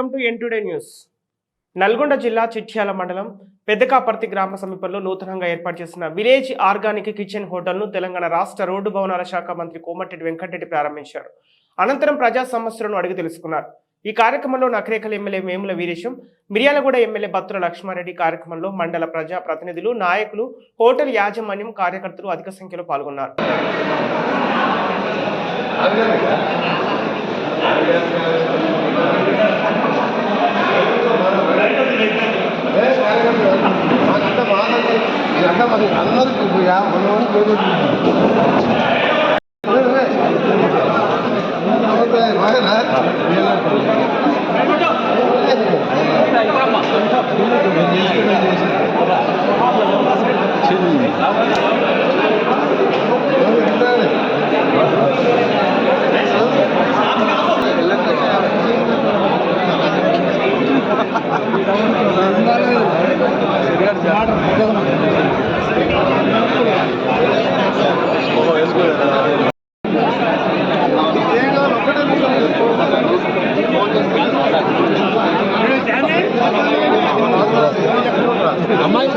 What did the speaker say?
Welcome to ఎన్2డే news. Nalgonda జిల్లా చిట్యాల మండలం పెద్దకాపర్తి గ్రామ సమీపంలో నూతనంగా ఏర్పాటు చేసిన విలేజ్ ఆర్గానిక్ కిచెన్ హోటల్ను తెలంగాణ రాష్ట్ర రోడ్డు భవనాల శాఖ మంత్రి కోమటిరెడ్డి వెంకటరెడ్డి ప్రారంభించారు. అనంతరం ప్రజా సమస్యలను అడిగి తెలుసుకున్నారు. ఈ కార్యక్రమంలో నకరేకల్ ఎమ్మెల్యే వేముల వీరేశం, మిర్యాలగూడ ఎమ్మెల్యే బత్తుల లక్ష్మారెడ్డి, కార్యక్రమంలో మండల ప్రజా ప్రతినిధులు, నాయకులు, హోటల్ యాజమాన్యం, కార్యకర్తలు అధిక సంఖ్యలో పాల్గొన్నారు. Damn it!